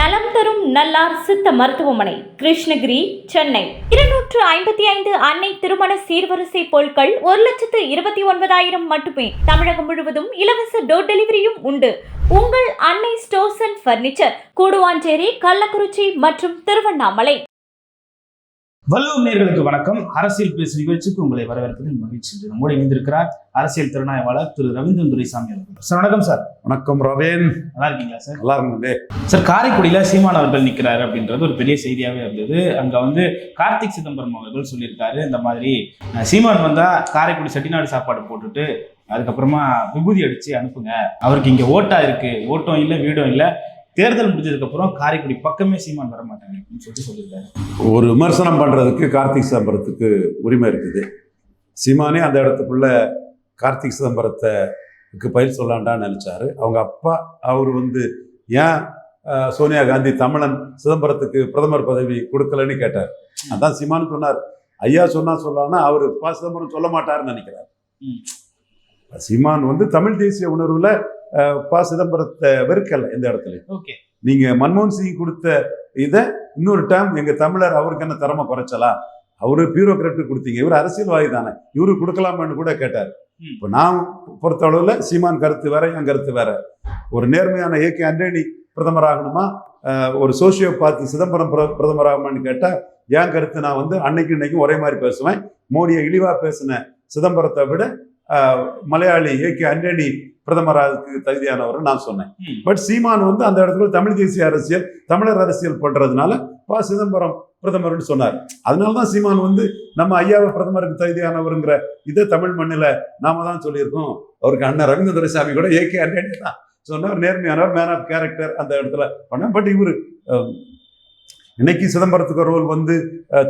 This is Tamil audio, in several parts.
நலம் தரும் நல்லார் சித்த மருத்துவமனை, கிருஷ்ணகிரி, சென்னை. 255 அன்னை திருமண சீர்வரிசை பொருட்கள் 1,29,000 மட்டுமே. தமிழகம் முழுவதும் இலவச டோர் டெலிவரியும் உண்டு. உங்கள் Annai stores and furniture, Guduvancheri, Kallakurichi மற்றும் திருவண்ணாமலை. வள்ளுவம் நேயர்களுக்கு வணக்கம். அரசியல் பேசும் நிகழ்ச்சிக்கு உங்களை வரவேற்பதில் மகிழ்ச்சி. நம்மோடு இணைந்திருக்கிறார் அரசியல் திறனாய்வாளர் திரு ரவீந்திரன் துரைசாமி அவர்கள். சார் வணக்கம் சார். வணக்கம் ரவேன். நல்லா இருக்கீங்களா சார்? நல்லா இருக்குங்க சார். காரைக்குடியில சீமான் அவர்கள் நிற்கிறாரு அப்படின்றது ஒரு பெரிய செய்தியாவே இருந்தது. அங்க கார்த்திக் சிதம்பரம் அவர்கள் சொல்லியிருக்காரு, இந்த மாதிரி சீமான் வந்தா காரைக்குடி செட்டிநாடு சாப்பாடு போட்டுட்டு அதுக்கப்புறமா விபூதி அடிச்சு அனுப்புங்க, அவருக்கு இங்க ஓட்டா இருக்கு, ஓட்டம் இல்லை வீடும் இல்லை, தேர்தல் முடிஞ்சதுக்கு அப்புறம் காரைக்குடி பக்கமே சீமான் வர மாட்டாங்க அப்படின்னு சொல்லியிருக்காரு. ஒரு விமர்சனம் பண்றதுக்கு கார்த்திக் சிதம்பரத்துக்கு உரிமை இருக்குது. சீமானே அந்த இடத்துக்குள்ள கார்த்திக் சிதம்பரத்துக்கு பயிர் சொல்லாண்டான்னு நினைச்சாரு. அவங்க அப்பா அவர் ஏன் சோனியா காந்தி தமிழன் சிதம்பரத்துக்கு பிரதமர் பதவி கொடுக்கலன்னு கேட்டார். அதான் சீமானு சொன்னார். ஐயா சொல்லான்னா அவரு சிதம்பரம் சொல்ல மாட்டாருன்னு நினைக்கிறார். சீமான் தமிழ் தேசிய உணர்வுல சிதம்பரத்தை வெறுக்கல. எந்த இடத்துல நீங்க மன்மோகன் சிங் கொடுத்த இதை இன்னொரு டைம் எங்க தமிழர் அவருக்கு என்ன திறமை குறைச்சலாம், அவரு பியூரோக்ராட்டு கொடுத்தீங்க, இவர் அரசியல்வாதி தானே, இவரு கொடுக்கலாமான்னு கூட கேட்டார். இப்போ நான் பொறுத்த அளவுல சீமான் கருத்து வேற, என் கருத்து வேற. ஒரு நேர்மையான ஏகே ஆண்டனி பிரதமர் ஆகணுமா, ஒரு சோசியோ பார்த்து சிதம்பரம் பிரதமர் ஆகுமான்னு கேட்டா என் கருத்து நான் அன்னைக்கு இன்னைக்கும் ஒரே மாதிரி பேசுவேன். மோடியை இழிவா பேசின சிதம்பரத்தை விட மலையாளி ஏகே ஆண்டனி பிரதமராக தகுதியானவர் நான் சொன்னேன். பட் சீமான் அந்த இடத்துல தமிழ் தேசிய அரசியல், தமிழர் அரசியல் பண்றதுனால சிதம்பரம் பிரதமர்னு சொன்னார். அதனாலதான் சீமான் நம்ம ஐயாவை பிரதமருக்கு தகுதியானவருங்கிற இதை தமிழ் மண்ணில நாம தான் சொல்லியிருக்கோம். அவருக்கு அண்ணன் ரவீந்திர துரைசாமி கூட ஏகே ஆண்டனி தான் சொன்னார், நேர்மையானவர், மேன் ஆஃப் கேரக்டர் அந்த இடத்துல பண்ண. பட் இவரு இன்னைக்கு சிதம்பரத்துக்கு ரோல்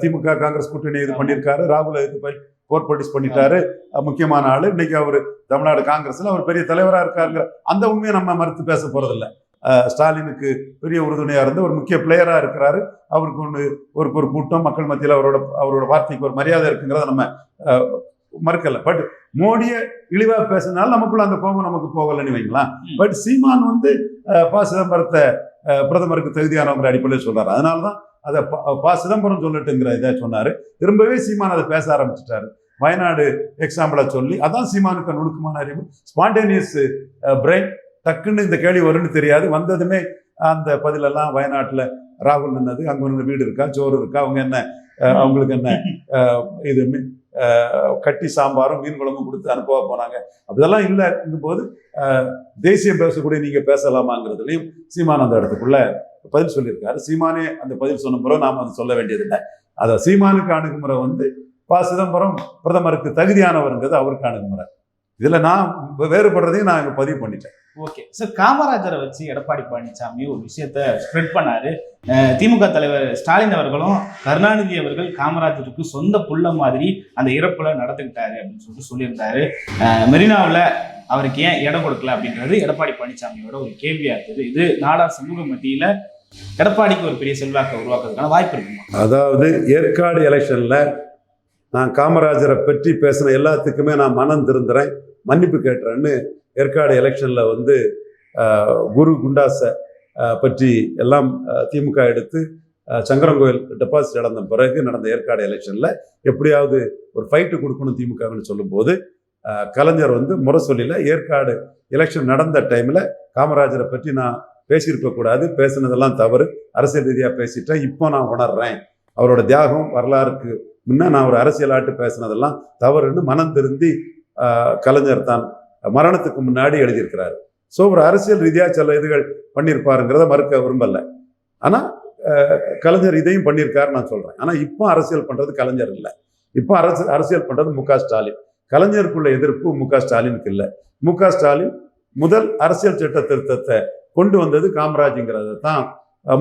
திமுக காங்கிரஸ் கூட்டணி இது பண்ணியிருக்காரு. ராகுல் இதுக்கு போர்போட்டிஸ் பண்ணிட்டாரு, முக்கியமான ஆளு. இன்னைக்கு அவரு தமிழ்நாடு காங்கிரஸ்ல அவர் பெரிய தலைவராக இருக்காருங்கிற அந்த உண்மையை நம்ம மறுத்து பேச போறதில்லை. ஸ்டாலினுக்கு பெரிய உறுதுணையா இருந்து ஒரு முக்கிய பிளேயரா இருக்கிறாரு. அவருக்கு ஒரு கூட்டம் மக்கள் மத்தியில் அவரோட வார்த்தைக்கு ஒரு மரியாதை இருக்குங்கிறத நம்ம மறுக்கல. பட் மோடியை இழிவா பேசினாலும் நமக்குள்ள அந்த கோபம் நமக்கு போகலன்னு வைங்களேன். பட் சீமான் சிதம்பரத்தை பிரதமருக்கு தகுதியானவங்கிற அடிப்படையில் சொல்றாரு. அதனாலதான் அதை சிதம்பரம் சொல்லட்டுங்கிற இதை சொன்னாரு. திரும்பவே சீமான் அதை பேச ஆரம்பிச்சுட்டாரு. வயநாடு எக்ஸாம்பிளா சொல்லி, அதான் சீமானுக்கு நுணுக்கமான அறிவு, ஸ்பான்டேனியஸ் பிரெயின். டக்குன்னு இந்த கேள்வி வரும்னு தெரியாது, வந்ததுமே அந்த பதிலெல்லாம் வயநாட்டுல ராகுல் நின்னது, அங்க வீடு இருக்கா, சோறு இருக்கா, அவங்களுக்கு என்ன இது கட்டி சாம்பாரும் மீன் குழம்பும் கொடுத்து அனுப்ப போனாங்க, அப்படியெல்லாம் இல்லைங்கும் போது தேசியம் பேசக்கூடிய நீங்க பேசலாமாங்கிறதுலையும் சீமான் அந்த இடத்துக்குள்ள பதில் சொல்லியிருக்காரு. சீமானே அந்த பதில் சொன்ன முறை நாம அதை சொல்ல வேண்டியதில்லை. அதை சீமானுக்கு அணுகுமுறை சிதம்பரம் பிரதமருக்கு தகுதியானவருங்கிறது அவருக்கு அணுகுமுறை. இதுல நான் வேறுபடுறதையும் நான் இங்க பதிவு பண்ணிட்டேன். Okay sir. காமராஜரை வச்சு எடப்பாடி பழனிசாமி ஒரு விஷயத்த ஸ்ப்ரெட் பண்ணாரு. திமுக தலைவர் ஸ்டாலின் அவர்களும் கருணாநிதி அவர்கள் காமராஜருக்கு சொந்த புள்ள மாதிரி அந்த இறப்புல நடந்துக்கிட்டாரு அப்படின்னு சொல்லியிருந்தாரு. மெரினாவில் அவருக்கு ஏன் இடம் கொடுக்கல அப்படின்றது எடப்பாடி பழனிசாமியோட ஒரு கேள்வியா இருக்குது. இது நாடா சமூக மத்தியில எடப்பாடிக்கு ஒரு பெரிய செல்வாக்கை உருவாக்குறதுக்கான வாய்ப்பு இருக்குமா? அதாவது ஏற்காடு எலெக்ஷன்ல நான் காமராஜரை பற்றி பேசின எல்லாத்துக்குமே நான் மனம் திருந்துறேன், மன்னிப்பு கேட்டுறேன்னு ஏற்காடு எலெக்ஷன்ல குரு குண்டாஸை பற்றி எல்லாம் திமுக எடுத்து சங்கரங்கோயில் டெபாசிட் இழந்த பிறகு நடந்த ஏற்காடு எலெக்ஷன்ல எப்படியாவது ஒரு ஃபைட்டு கொடுக்கணும் திமுகன்னு சொல்லும் போது கலைஞர் முறை சொல்லில ஏற்காடு எலெக்ஷன் நடந்த டைம்ல காமராஜரை பற்றி நான் பேசியிருக்க கூடாது, பேசினதெல்லாம் தவறு, அரசியல் ரீதியாக பேசிட்டேன், இப்போ நான் உணர்றேன், அவரோட தியாகம் வரலாறுக்கு முன்ன நான் ஒரு அரசியல் ஆட்டு பேசினதெல்லாம் தவறுன்னு மனம் திருந்தி கலைஞர் தான் மரணத்துக்கு முன்னாடி எழுதியிருக்கிறாரு. ஸோ ஒரு அரசியல் ரீதியாக சில இதுகள் பண்ணியிருப்பாருங்கிறத மறுக்க விரும்பல. ஆனால் கலைஞர் இதையும் பண்ணியிருக்காரு நான் சொல்றேன். ஆனால் இப்போ அரசியல் பண்றது கலைஞர் இல்லை, இப்போ அரசியல் பண்றது மு க ஸ்டாலின். கலைஞருக்குள்ள எதிர்ப்பு மு க ஸ்டாலினுக்கு இல்லை. மு க ஸ்டாலின் முதல் அரசியல் சட்ட திருத்தத்தை கொண்டு வந்தது காமராஜுங்கிறத தான்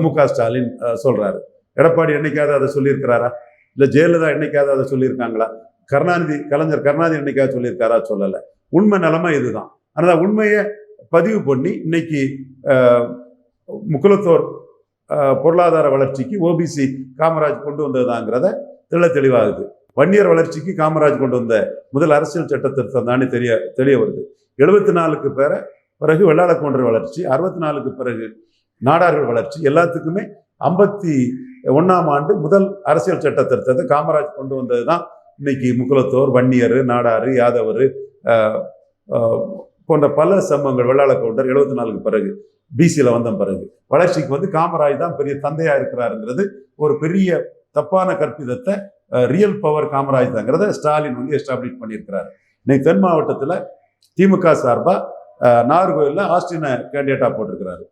மு க ஸ்டாலின் சொல்றாரு. எடப்பாடி என்னைக்காவது அதை சொல்லியிருக்கிறாரா? இல்லை ஜெயலலிதா என்னைக்காவது அதை சொல்லியிருக்காங்களா? கலைஞர் கருணாநிதி என்னைக்காவது சொல்லியிருக்காரா? சொல்லலை. உண்மை நிலைமை இதுதான். ஆனால் உண்மையை பதிவு பண்ணி இன்னைக்கு முக்குலத்தோர் பொருளாதார வளர்ச்சிக்கு ஓபிசி காமராஜ் கொண்டு வந்ததுதாங்கிறத தெளிவாகுது. வன்னியர் வளர்ச்சிக்கு காமராஜ் கொண்டு வந்த முதல் அரசியல் சட்ட திருத்தம் தானே தெரிய வருது. 74க்கு பிறகு வெள்ளாள கவுண்டர் வளர்ச்சி, 64க்கு பிறகு நாடார்கள் வளர்ச்சி எல்லாத்துக்குமே 51ஆம் ஆண்டு முதல் அரசியல் சட்ட திருத்தத்தை காமராஜ் கொண்டு வந்தது தான் இன்னைக்கு முக்குலத்தோர், வன்னியர், நாடார், யாதவர் போன்ற பல சமூகங்கள், வெள்ளாள கவுண்டர் 74க்கு பிறகு பிசியில் வந்த பிறகு வளர்ச்சிக்கு வந்து காமராஜ் தான் பெரிய தந்தையா இருக்கிறாருங்கிறது ஒரு பெரிய தப்பான கற்பிதத்தை ரியல் பவர் காமராஜ் தாங்கிறத ஸ்டாலின் வந்து எஸ்டாப்ளிஷ் பண்ணியிருக்கிறாரு. இன்னைக்கு தென் மாவட்டத்தில் திமுக சார்பாக நாகர்கோவிலில் ஆஸ்டினை கேண்டிடேட்டா போட்டிருக்கிறாரு.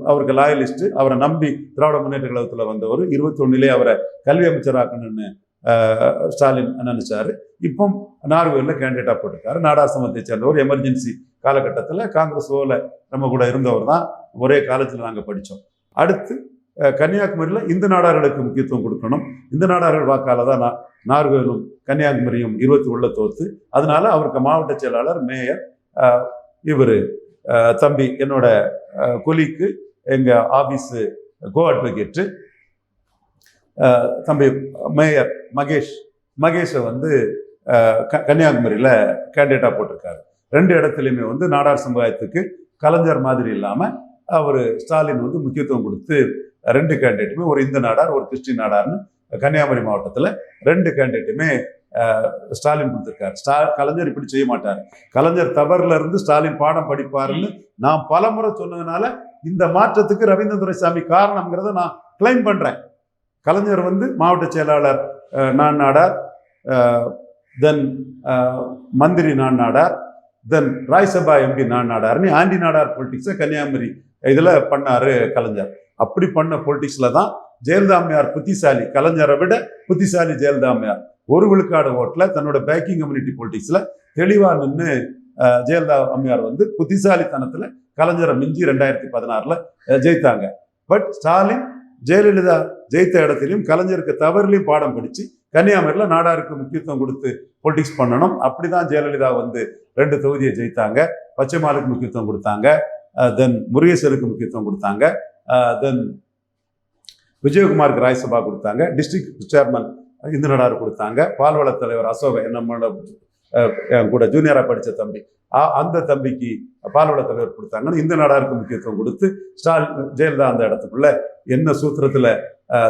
அவருக்கு லாயலிஸ்ட், அவரை நம்பி திராவிட முன்னேற்ற கழகத்தில் வந்தவர். 21 அவரை கல்வி அமைச்சராக்கணும்னு ஸ்டாலின் நினைச்சாரு. இப்போ நாகர்கோவிலில் கேண்டிடேட்டா போட்டிருக்காரு. நாடார் சமூகத்தை சேர்ந்தவர். எமர்ஜென்சி காலகட்டத்தில் காங்கிரஸ் ஓல நம்ம கூட இருந்தவர் தான். ஒரே காலேஜில் நாங்கள் படித்தோம். அடுத்து கன்னியாகுமரியில் இந்த நாடார்களுக்கு முக்கியத்துவம் கொடுக்கணும். இந்த நாடார்கள் வாக்கால தான் நாகர்கோவிலும் கன்னியாகுமரியும் 21 தோத்து. அதனால அவருக்கு மாவட்ட செயலாளர், மேயர், இவர் தம்பி என்னோட கொலிக்கு எங்கள் ஆஃபீஸு கோ அட்வொகேட்டு தம்பி மேயர் மகேஷை வந்து கன்னியாகுமரியில் கேண்டிடேட்டாக போட்டிருக்காரு. 2 இடத்துலையுமே வந்து நாடார் சமுதாயத்துக்கு கலைஞர் மாதிரி இல்லாமல் அவர் ஸ்டாலின் வந்து முக்கியத்துவம் கொடுத்து 2 கேண்டிடேட்டுமே, ஒரு இந்து நாடார், ஒரு கிறிஸ்டின் நாடார்னு கன்னியாகுமரி மாவட்டத்தில் 2 கேண்டிடேட்டுமே ஸ்டாலின் கொடுத்துருக்காரு. கலைஞர் இப்படி செய்ய மாட்டார். கலைஞர் தவறுல இருந்து ஸ்டாலின் பாடம் படிப்பாருன்னு நான் பலமுறை சொன்னதுனால இந்த மாற்றத்துக்கு ரவீந்திரன் துரைசாமி காரணம்ங்கிறத நான் கிளைம் பண்றேன். கலைஞர் வந்து மாவட்ட செயலாளர் நான் நாடார், தென் மந்திரி நான் நாடார், தென் ராஜ்சபா எம்பி நான் நாடார்னு ஆண்டி நாடார் பொலிட்டிக்ஸை கன்னியாகுமரி இதில் பண்ணாரு கலைஞர். அப்படி பண்ண பொலிட்டிக்ஸில் தான் ஜெயலலிதா அம்மையார் புத்திசாலி, கலைஞரை விட புத்திசாலி ஜெயலலிதா அம்மையார் 1 விழுக்காடு ஓட்டில் தன்னோட பேக்கிங் கம்யூனிட்டி பொலிட்டிக்ஸில் தெளிவாக நின்று ஜெயலலிதா அம்மையார் வந்து புத்திசாலித்தனத்தில் கலைஞரை மிஞ்சி 2016 ஜெயித்தாங்க. பட் ஸ்டாலின் ஜெயலலிதா ஜெயித்த இடத்துலையும் கலைஞருக்கு தவறுலையும் பாடம் படித்து கன்னியாகுமரியில் நாடாருக்கு முக்கியத்துவம் கொடுத்து பொலிட்டிக்ஸ் பண்ணணும். அப்படிதான் ஜெயலலிதா வந்து 2 தொகுதியை ஜெயித்தாங்க. பச்சைமாலுக்கு முக்கியத்துவம் கொடுத்தாங்க, தென் முருகேசருக்கு முக்கியத்துவம் கொடுத்தாங்க, தென் விஜயகுமாருக்கு ராஜ்சபா கொடுத்தாங்க, டிஸ்ட்ரிக்ட் சேர்மன் இந்து நாடார் கொடுத்தாங்க, பால்வள தலைவர் அசோக நம்மளோட கூட ஜூனியராக படித்த தம்பி அந்த தம்பிக்கு பால்வள தலைவர் கொடுத்தாங்கன்னு இந்து நாடாருக்கு முக்கியத்துவம் கொடுத்து ஜெயலலிதா அந்த இடத்துக்குள்ள என்ன சூத்திரத்தில்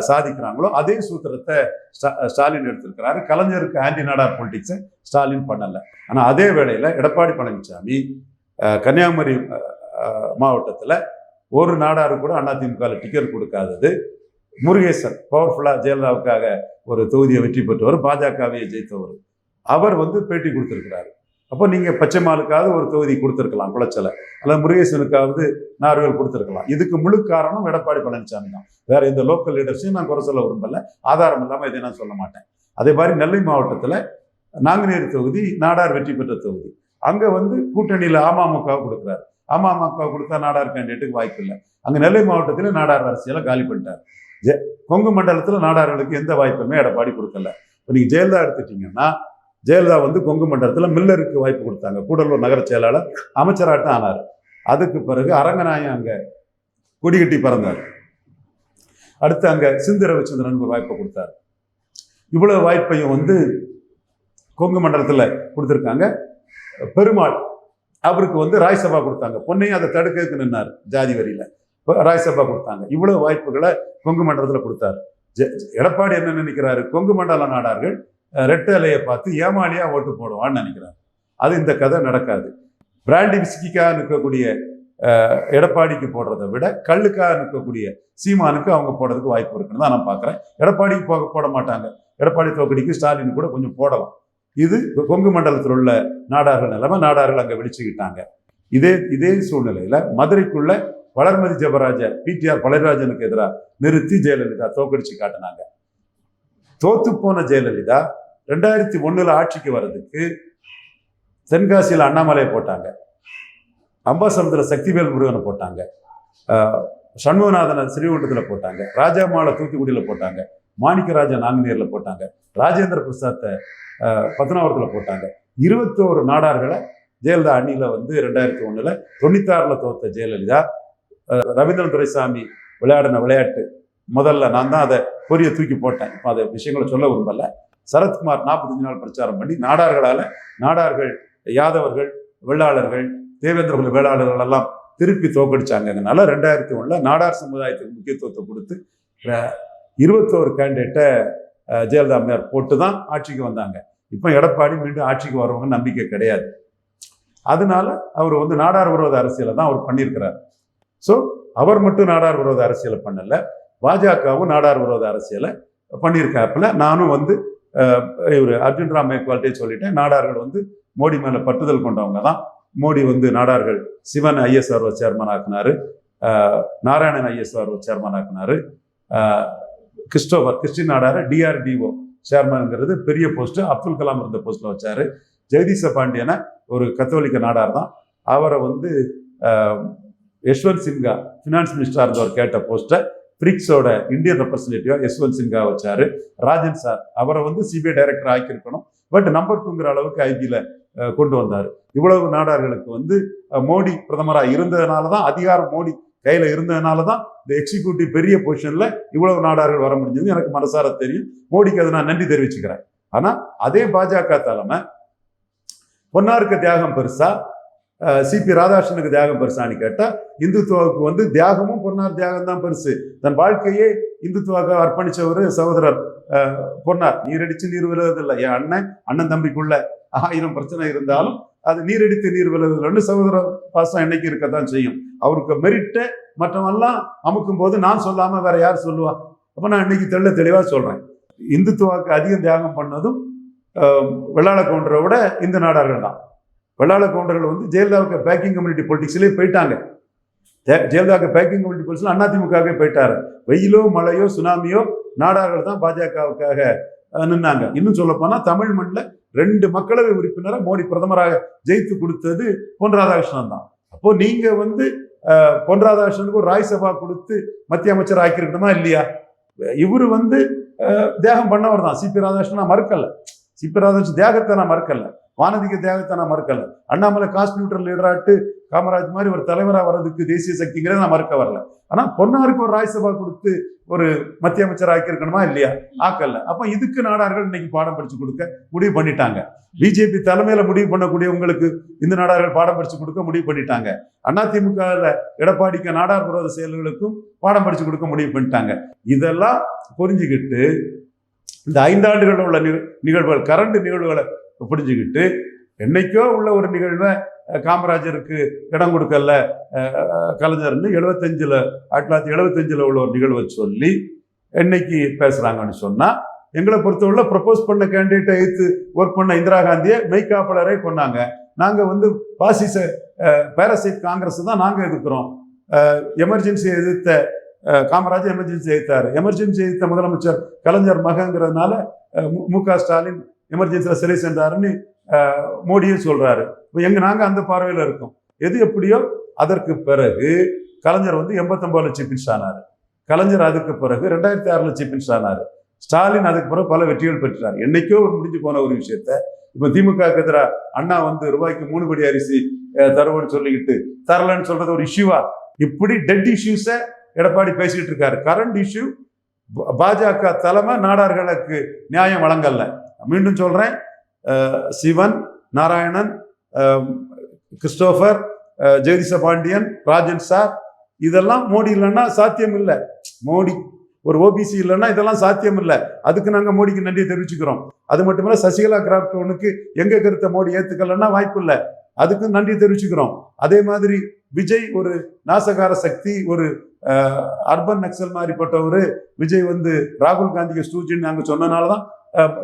சாதிக்கிறாங்களோ அதே சூத்திரத்தை ஸ்டாலின் எடுத்திருக்கிறாரு. கலைஞருக்கு ஆன்டி நாடார் பொலிட்டிக்ஸை ஸ்டாலின் பண்ணலை. ஆனால் அதே வேளையில் எடப்பாடி பழனிசாமி கன்னியாகுமரி மாவட்டத்தில் ஒரு நாடாரு கூட அதிமுக டிக்கெட் கொடுக்காதது, முருகேசன் பவர்ஃபுல்லாக ஜெயலலிதாவுக்காக ஒரு தொகுதியை வெற்றி பெற்றவர், பாஜகவையை ஜெயித்தவர், அவர் வந்து பேட்டி கொடுத்துருக்கிறாரு. அப்போ நீங்கள் பச்சைமாலுக்காவது ஒரு தொகுதி கொடுத்துருக்கலாம் குளச்சலை, அல்லது முருகேசனுக்காவது நார்வேல் கொடுத்துருக்கலாம். இதுக்கு முழு காரணம் எடப்பாடி பழனிசாமி தான். வேற எந்த லோக்கல் லீடர்ஸையும் நான் குறை சொல்ல விரும்பல, ஆதாரம் இல்லாமல் இதை நான் சொல்ல மாட்டேன். அதே மாதிரி நெல்லை மாவட்டத்தில் நாங்குநேரி தொகுதி நாடார் வெற்றி பெற்ற தொகுதி. அங்கே வந்து கூட்டணியில் அமமுக கொடுக்குறாரு. அமமுக கொடுத்தா நாடார் கேண்டிடேட்டுக்கு வாய்ப்பு இல்லை. அங்கே நெல்லை மாவட்டத்தில் நாடார் அரசியலை காலி பண்ணிட்டார். கொங்கு மண்டலத்தில் நாடார்களுக்கு எந்த வாய்ப்புமே எடப்பாடி கொடுக்கல. இப்போ நீங்கள் ஜெயலலிதா எடுத்துட்டீங்கன்னா, ஜெயலலிதா வந்து கொங்கு மண்டலத்தில் மில்லருக்கு வாய்ப்பு கொடுத்தாங்க. கூடலூர் நகர செயலாளர் அமைச்சராட்டம் ஆனார். அதுக்கு பிறகு அரங்கநாயகம் அங்கே கொடிகட்டி பறந்தார். அடுத்து அங்கே சிந்து ரவிச்சந்திரனுக்கு ஒரு வாய்ப்பை கொடுத்தாரு. இவ்வளவு வாய்ப்பையும் வந்து கொங்கு மண்டலத்தில் கொடுத்துருக்காங்க. பெருமாள் அவருக்கு வந்து ராஜ்சபா கொடுத்தாங்க. பொன்னையும் அதை தடுக்கிறதுக்கு நின்னார் ஜாதி வரியில. ராஜ்சபா கொடுத்தாங்க. இவ்வளவு வாய்ப்புகளை கொங்கு மண்டலத்தில் கொடுத்தாரு. எடப்பாடி என்ன நினைக்கிறாரு, கொங்கு மண்டல நாடார்கள் ரெட்டை இலையை பார்த்து ஏமாளியா ஓட்டு போடுவான்னு நினைக்கிறார். அது இந்த கதை நடக்காது. பிராண்டி விஸ்கிக்காக நிற்கக்கூடிய எடப்பாடிக்கு போடுறதை விட கல்லுக்காக நிற்கக்கூடிய சீமானுக்கு அவங்க போடுறதுக்கு வாய்ப்பு இருக்குன்னு தான் நான் பார்க்குறேன். எடப்பாடிக்கு போட மாட்டாங்க. எடப்பாடி தோக்கடிக்கு ஸ்டாலின் கூட கொஞ்சம் போடலாம். இது கொங்கு மண்டலத்தில் உள்ள நாடார்கள் நிலைமை. நாடார்கள் அங்கே வெடிச்சுக்கிட்டாங்க. இதே சூழ்நிலையில மதுரைக்குள்ள வளர்மதி ஜெபராஜ பிடிஆர் பழனிராஜனுக்கு எதிராக நிறுத்தி ஜெயலலிதா தோக்கடிச்சு காட்டினாங்க. தோத்து போன ஜெயலலிதா 2001 ஆட்சிக்கு வர்றதுக்கு தென்காசியில் அண்ணாமலையை போட்டாங்க, அம்பாசமுத்திரத்தில் சக்திவேல் முருகனை போட்டாங்க, சண்முகநாதனை ஸ்ரீவைகுண்டத்தில் போட்டாங்க, ராஜாமாலை தூத்துக்குடியில் போட்டாங்க, மாணிக்கராஜன் நாங்குநேரில் போட்டாங்க, ராஜேந்திர பிரசாத்தை பத்னாவரத்தில் போட்டாங்க. 21 நாடார்களை ஜெயலலிதா அணியில் வந்து 2001 96 தோத்த ஜெயலலிதா ரவீந்திரன் துரைசாமி விளையாடின விளையாட்டு முதல்ல நான் தான் அதை பொரிய தூக்கி போட்டேன். இப்போ அதை விஷயங்களை சொல்ல விரும்பல. சரத்குமார் 45 நாள் பிரச்சாரம் பண்ணி நாடார்கள், யாதவர்கள், வெள்ளாளர்கள், தேவேந்திர குல வேளாளர்கள் எல்லாம் திருப்பி தோக்கடிச்சாங்கனால 2001 நாடார் சமுதாயத்துக்கு முக்கியத்துவத்தை கொடுத்து 21 கேண்டிடேட்டை ஜெயலலிதா அம்மையார் போட்டு தான் ஆட்சிக்கு வந்தாங்க. இப்போ எடப்பாடி மீண்டும் ஆட்சிக்கு வரவங்க நம்பிக்கை கிடையாது. அதனால அவர் வந்து நாடார் விரோத அரசியலை தான் அவர் பண்ணியிருக்கிறார். ஸோ அவர் மட்டும் நாடார் விரோத அரசியலை பண்ணல, பாஜகவும் நாடார் விரோத அரசியலை பண்ணியிருக்காப்புல. நானும் வந்து இவர் அர்ஜுன் ராம் மேக்வால்ட்டே சொல்லிட்டேன், நாடார்கள் வந்து மோடி மேலே பற்றுதல் கொண்டவங்க தான். மோடி வந்து நாடார்கள் சிவன் ஐஎஸ்ஆர்ஓ சேர்மன் ஆக்குனாரு, நாராயணன் ஐஎஸ்ஆர்ஓ சேர்மன் ஆக்குனாரு, கிறிஸ்டின் நாடாரை டிஆர்டிஓ சேர்மன்ங்கிறது பெரிய போஸ்ட், அப்துல் கலாம் இருந்த போஸ்ட்ல வச்சாரு. ஜெகதீச பாண்டியனை ஒரு கத்தோலிக்க நாடார் தான், அவரை வந்து யஷ்வந்த் சின்ஹா ஃபினான்ஸ் மினிஸ்டராக இருந்தவர் கேட்ட போஸ்ட்டை பிரிக்ஸோட இந்தியன் ரெப்ரஸன்டேட்டிவா யஷ்வந்த் சின்ஹா வச்சாரு. ராஜன் சார் அவரை வந்து சிபிஐ டைரக்டர் ஆக்கியிருக்கணும், பட் நம்பர் 2ங்கிற அளவுக்கு ஐபியில் கொண்டு வந்தார். இவ்வளவு நாடார்களுக்கு வந்து மோடி பிரதமராக இருந்ததுனால தான், அதிகாரம் மோடி கையில் இருந்ததுனால தான் இந்த எக்ஸிக்யூட்டிவ் பெரிய பொசிஷன்ல இவ்வளவு நாடார்கள் வர முடிஞ்சது. எனக்கு மனசார தெரியும், மோடிக்கு அதை நான் நன்றி தெரிவிச்சுக்கிறேன். ஆனால் அதே பாஜக தலைமை பொன்னாருக்கு தியாகம் பெருசா, சிபி ராதாகிருஷ்ணனுக்கு தியாகம் பெருசான்னு கேட்டா, இந்துத்துவாவுக்கு வந்து தியாகமும் பொன்னார் தியாகம் தான் பெருசு. தன் வாழ்க்கையே இந்துத்துவாக அர்ப்பணிச்ச ஒரு சகோதரர் பொன்னார். நீரடிச்சு நீர் விழுவதில்லை. என் அண்ணன் தம்பிக்குள்ள 1000 பிரச்சனை இருந்தாலும் அது நீரடித்து நீர் விழுவதில்லைன்னு சகோதர பாசம் என்னைக்கு இருக்கத்தான் செய்யும். அவருக்கு மெரிட்டை மற்றவெல்லாம் அமுக்கும் போது நான் சொல்லாம வேற யார் சொல்லுவா? அப்ப நான் இன்னைக்கு தெளிவா சொல்றேன், இந்துத்துவாக்கு அதிகம் தியாகம் பண்ணதும் வெள்ளாள கவுண்டரை விட இந்து நாடார்கள் தான். வெள்ளாள கவுண்டர்கள் வந்து ஜெயலலிதாவுக்கு பேக்கிங் கம்யூனிட்டி பொலிட்டிக்ஸ்லேயே போயிட்டாங்க. ஜெயலலிதாவுக்கு பேக்கிங் கம்யூனிட்டி பொலிட்டிக்ஸ்ல அதிமுகவே போயிட்டாரு. வெயிலோ மழையோ சுனாமியோ நாடார்கள் தான் பாஜகவுக்காக நின்னாங்க. இன்னும் சொல்ல போனா தமிழ் மண்ணில் 2 மக்களவை உறுப்பினரை மோடி பிரதமராக ஜெயித்து கொடுத்தது பொன் ராதாகிருஷ்ணன் தான். அப்போ நீங்க வந்து பொன் ராதாகிருஷ்ணனுக்கு ஒரு ராஜ்யசபா கொடுத்து மத்திய அமைச்சர் ஆக்கியிருக்கணுமா இல்லையா? இவரு வந்து தியாகம் பண்ணவர் தான். சிபி ராதாகிருஷ்ணன் நான் மறுக்கல, சிபி ராதாகிருஷ்ணன் தியாகத்தை நான் மறுக்கல, வானதிக தியாகத்தை நான் மறுக்கல. அண்ணாமலை காஸ்ட் நியூட்ரல் லீடராட்டு காமராஜ் மாதிரி ஒரு தலைவராக வர்றதுக்கு தேசிய சக்திங்கிறத நான் மறுக்க வரல. ஆனா பொன்னாருக்கு ஒரு ராஜ்யசபா கொடுத்து ஒரு மத்திய அமைச்சர் ஆக்கியிருக்கணுமா இல்லையா? ஆக்கல. அப்ப இதுக்கு நாடார்கள் இன்னைக்கு பாடம் படிச்சு கொடுக்க முடிவு பண்ணிட்டாங்க. பிஜேபி தலைமையில முடிவு பண்ணக்கூடியவங்களுக்கு இந்த நாடார்கள் பாடம் படிச்சு கொடுக்க முடிவு பண்ணிட்டாங்க. அதிமுக எடப்பாடிக்கு நாடார் விரோத செயல்களுக்கும் பாடம் படிச்சு கொடுக்க முடிவு பண்ணிட்டாங்க. இதெல்லாம் புரிஞ்சுக்கிட்டு இந்த 5 ஆண்டுகள் உள்ள நிகழ்வுகள், கரண்ட் நிகழ்வுகளை புரிஞ்சுக்கிட்டு, என்னைக்கோ உள்ள ஒரு நிகழ்வை காமராஜருக்கு இடம் கொடுக்கல கலைஞர்னு 1975 உள்ள ஒரு நிகழ்வை சொல்லி என்னைக்கு பேசுறாங்கன்னு சொன்னா, எங்களை பொறுத்தவரை ப்ரப்போஸ் பண்ண கேண்டிடேட்டை எதிர்த்து ஒர்க் பண்ண இந்திரா காந்தியை மெய்காப்பாளரே கொண்டாங்க. நாங்க வந்து பாசிச பேரசைட் காங்கிரஸ் தான் நாங்க எதிர்க்கிறோம். எமர்ஜென்சியை எதிர்த்த காமராஜர் எமர்ஜென்சி எதிர்த்தாரு. எமர்ஜென்சி எதிர்த்த முதலமைச்சர் கலைஞர் மகங்கிறதுனால மு.க. ஸ்டாலின் எமர்ஜென்சியில சிறை சென்றாருன்னு மோடியும் சொல்றாரு. இப்போ நாங்க அந்த பார்வையில இருக்கோம். எது எப்படியோ அதற்கு பிறகு கலைஞர் வந்து 89 சீஃப் மினிஸ்டர் ஆனாரு. கலைஞர் அதுக்கு பிறகு 2006 சீஃப் மினிஸ்டர் ஆனாரு. ஸ்டாலின் அதுக்கு பிறகு பல வெற்றிகள் பெற்றார். என்னைக்கோ ஒரு முடிஞ்சு போன ஒரு விஷயத்த இப்ப திமுக எதிராக அண்ணா வந்து ரூபாய்க்கு 3 படி அரிசி தருவோம்னு சொல்லிக்கிட்டு தரலன்னு சொல்றது ஒரு இஷ்யூவா? இப்படி டெட் இஷ்யூஸை எடப்பாடி பேசிட்டு இருக்காரு. கரண்ட் இஷ்யூ பாஜக தலைமை நாடார்களுக்கு நியாயம் வழங்கல. மீண்டும் சொல்றேன், சிவன், நாராயணன், கிறிஸ்டோபர், ஜெகதீச பாண்டியன், ராஜன் சார், இதெல்லாம் மோடி இல்லைன்னா சாத்தியம் இல்லை. மோடி ஒரு ஓபிசி இல்லைன்னா இதெல்லாம் சாத்தியம் இல்லை. அதுக்கு நாங்கள் மோடிக்கு நன்றியை தெரிவிச்சுக்கிறோம். அது மட்டும் இல்லை, சசிகலா கிராப்டோனுக்கு எங்க கருத்தை மோடி ஏத்துக்கலன்னா வாய்ப்பு இல்லை, அதுக்கு நன்றி தெரிவிச்சுக்கிறோம். அதே மாதிரி விஜய் ஒரு நாசகார சக்தி, ஒரு அர்பன் நக்சல் மாதிரிப்பட்ட ஒரு விஜய் வந்து ராகுல் காந்திக்கு ஸ்டூஜின்னு நாங்கள் சொன்னனாலதான்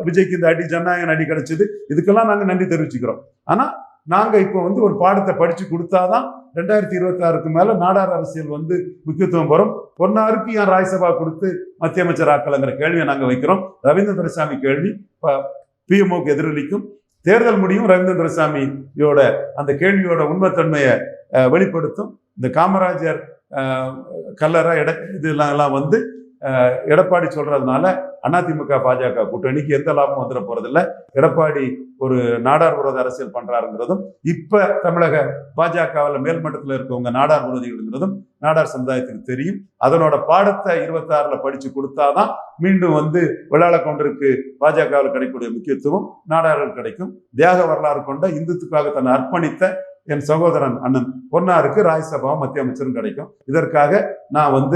விஜய்க்கு இந்த அடி ஜனநாயக அடி கிடைச்சது. இதுக்கெல்லாம் நாங்கள் நன்றி தெரிவிச்சுக்கிறோம். ஆனா நாங்க இப்போ வந்து ஒரு பாடத்தை படிச்சு கொடுத்தாதான் 2026க்கு மேல நாடார் அரசியல் வந்து முக்கியத்துவம் வரும். பொன்னாருக்கு ஏன் ராஜ்யசபா கொடுத்து மத்திய அமைச்சர் ஆக்கலங்கிற கேள்வியை நாங்க வைக்கிறோம். ரவீந்திர துரைசாமி கேள்வி பிஎம்ஓக்கு எதிரொலிக்கும். தேர்தல் முடியும் ரவீந்திர துரைசாமியோட அந்த கேள்வியோட உண்மைத்தன்மையை வெளிப்படுத்தும். இந்த காமராஜர் கல்லறை இதெல்லாம் வந்து எடப்பாடி சொல்றதுனால அதிமுக பாஜக கூட்டணிக்கு எந்த லாபமும் வந்துட போறதில்லை. எடப்பாடி ஒரு நாடார் விரோத அரசியல் பண்றாருங்கிறதும், இப்ப தமிழக பாஜகவில் மேல்மட்டத்தில் இருக்கவங்க நாடார் விரோதிகள்ங்கிறதும் நாடார் சமுதாயத்துக்கு தெரியும். அதனோட பாடத்தை 26ல் படிச்சு கொடுத்தாதான் மீண்டும் வந்து வெள்ளாள கவுண்டருக்கு பாஜகவில் கிடைக்கக்கூடிய முக்கியத்துவம் நாடார்கள் கிடைக்கும். தியாக வரலாறு கொண்ட இந்துத்துக்காக தன்னை அர்ப்பணித்த என் சகோதரன் அண்ணன் பொன்னாருக்கு ராஜ்யசபாவும் மத்திய அமைச்சரும் கிடைக்கும். இதற்காக நான்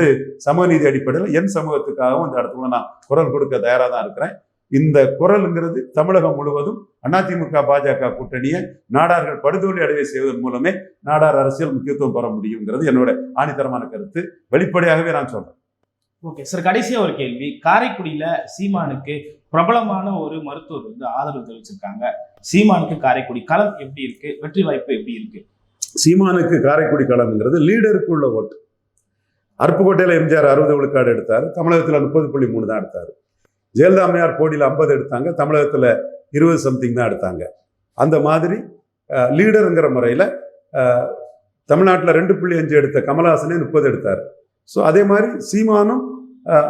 சமநீதி அடிப்படையில் என் சமூகத்துக்காகவும் இந்த இடத்துல நான் குரல் கொடுக்க தயாராக தான் இருக்கிறேன். இந்த குரலுங்கிறது தமிழகம் முழுவதும் அதிமுக பாஜக கூட்டணியை நாடார்கள் படுதோல்வி அடைவை செய்வதன் மூலமே நாடார் அரசியல் முக்கியத்துவம் பெற முடியுங்கிறது என்னோட ஆணித்தரமான கருத்து. வெளிப்படையாகவே நான் சொல்றேன். ஓகே சார், கடைசியா ஒரு கேள்வி. காரைக்குடியில சீமானுக்கு பிரபலமான ஒரு மருத்துவர் ஆதரவு தெரிவிச்சிருக்காங்க. சீமானுக்கு காரைக்குடி களம் எப்படி இருக்கு? வெற்றி வாய்ப்பு எப்படி இருக்கு? சீமானுக்கு காரைக்குடி களம்ங்கிறது லீடருக்கு உள்ள ஓட்டு. அருப்புக்கோட்டையில எம்ஜிஆர் 60 விழுக்காடு எடுத்தாரு, தமிழகத்துல 30.3 தான் எடுத்தாரு. ஜெயலலிதா அம்மையார் போடியில் 50 எடுத்தாங்க, தமிழகத்துல 20 சம்திங் தான் எடுத்தாங்க. அந்த மாதிரி லீடருங்கிற முறையில தமிழ்நாட்டில் 2.5 எடுத்த கமலஹாசனே 30 எடுத்தார். ஸோ அதே மாதிரி சீமானும்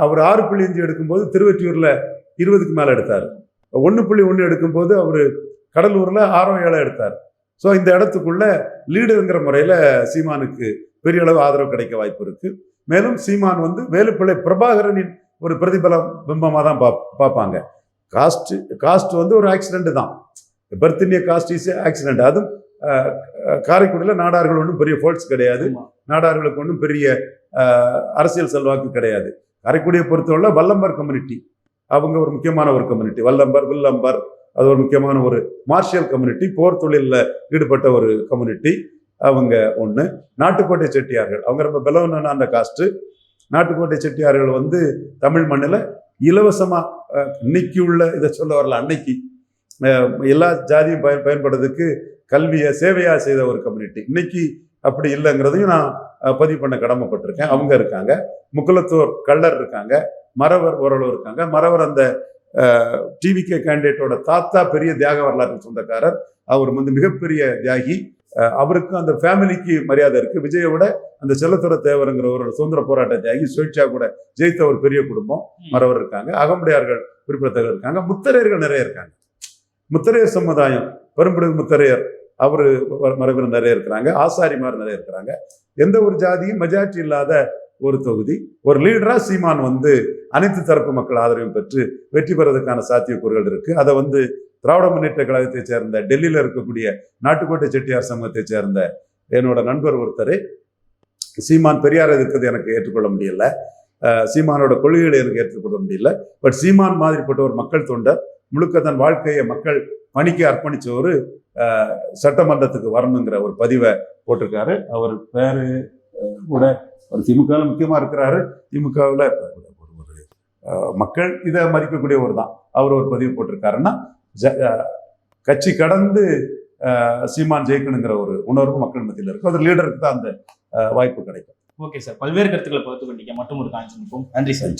அவர் 6.5 எடுக்கும்போது திருவெற்றியூர்ல 20க்கு மேல எடுத்தார். 1.1 எடுக்கும்போது அவர் கடலூர்ல 6-7 எடுத்தார். ஸோ இந்த இடத்துக்குள்ள லீடருங்கிற முறையில சீமானுக்கு பெரிய அளவு ஆதரவு கிடைக்க வாய்ப்பு இருக்கு. மேலும் சீமான் வேலுப்பிள்ளை பிரபாகரனின் ஒரு பிரதிபலம் பிம்பமாக தான் பார்ப்பாங்க. காஸ்ட் ஒரு ஆக்சிடென்ட் தான். பர்த் இந்திய காஸ்ட் இஸ் ஆக்சிடென்ட். அதுவும் காரைக்குடியில் நாடார்கள் ஒன்றும் பெரிய ஃபோல்ட்ஸ் கிடையாது, நாடார்களுக்கு ஒன்றும் பெரிய அரசியல் செல்வாக்கு கிடையாது. காரைக்குடியை பொறுத்தவரை வல்லம்பர் கம்யூனிட்டி அவங்க ஒரு முக்கியமான ஒரு கம்யூனிட்டி. வல்லம்பர் வில்லம்பர் அது ஒரு முக்கியமான ஒரு மார்ஷியல் கம்யூனிட்டி, போர் தொழிலில் ஈடுபட்ட ஒரு கம்யூனிட்டி அவங்க ஒன்று. நாட்டுக்கோட்டை செட்டியார்கள் அவங்க ரொம்ப பலவனான அந்த காஸ்ட்டு. நாட்டுக்கோட்டை செட்டியார்கள் தமிழ் மண்ணில் இலவசமாக இன்னைக்கு உள்ள இதை சொல்ல வரல, அன்னைக்கு எல்லா ஜாதியும் பயன்படுறதுக்கு கல்வியை சேவையாக செய்த ஒரு கம்யூனிட்டி. இன்னைக்கு அப்படி இல்லைங்கிறதையும் நான் பதிவு பண்ண கடமைப்பட்டிருக்கேன். அவங்க இருக்காங்க. முக்குலத்தோர் கள்ளர் இருக்காங்க, மறவர் ஓரளவு இருக்காங்க. மறவர் அந்த டிவிகே கேண்டிடேட்டோட தாத்தா பெரிய தியாக வரலாற்று சொந்தக்காரர். அவர் மிகப்பெரிய தியாகி. அவருக்கு அந்த ஃபேமிலிக்கு மரியாதை இருக்கு. விஜயை விட அந்த செல்லத்துறை தேவருங்கிற ஒரு சுதந்திர போராட்ட தியாகி சுயேட்சா கூட ஜெயித்த ஒரு பெரிய குடும்பம் மறவர் இருக்காங்க. அகமுடையார்கள் குறிப்பிடத்தக்க இருக்காங்க. முத்தரையர்கள் நிறைய இருக்காங்க. முத்தரையர் சமுதாயம், பெரும்படுகு முத்தரையர் அவரு மரபினர் நிறைய இருக்கிறாங்க. ஆசாரிமார் நிறைய இருக்கிறாங்க. எந்த ஒரு ஜாதியும் மெஜாரிட்டி இல்லாத ஒரு தொகுதி. ஒரு லீடரா சீமான் அனைத்து தரப்பு மக்கள் ஆதரவையும் பெற்று வெற்றி பெறதுக்கான சாத்தியக்கூறுகள் இருக்கு. அதை திராவிட முன்னேற்ற கழகத்தை சேர்ந்த டெல்லியில இருக்கக்கூடிய நாட்டுக்கோட்டை செட்டியார் சமூகத்தை சேர்ந்த என்னோட நண்பர் ஒருத்தர் சீமான் பெரியார் இருக்கிறது எனக்கு ஏற்றுக்கொள்ள முடியல, சீமானோட கொள்கைகளை எனக்கு ஏற்றுக்கொள்ள முடியல. பட் சீமான் மாதிரிப்பட்ட ஒரு மக்கள் தொண்டர் முழுக்க தன் வாழ்க்கையை மக்கள் பணிக்கு அர்ப்பணிச்ச ஒரு சட்டமன்றத்துக்கு வரணுங்கிற ஒரு பதிவை போட்டிருக்காரு. அவர் பேரு கூட ஒரு திமுகவில் முக்கியமா இருக்கிறாரு. திமுகவில் ஒரு மக்கள் இதை மதிக்கக்கூடியவர் தான். அவர் ஒரு பதிவு போட்டிருக்காருன்னா கட்சி கடந்து சீமான் ஜெயிக்கணுங்கிற ஒரு உணர்வு மக்கள் மத்தியில் இருக்கு. அது லீடருக்கு தான் அந்த வாய்ப்பு கிடைக்கும். ஓகே சார், பல்வேறு கருத்துக்களை பகிர்ந்து கொண்டீங்க. மட்டும் ஒரு கான்செப்ட். நன்றி சார்.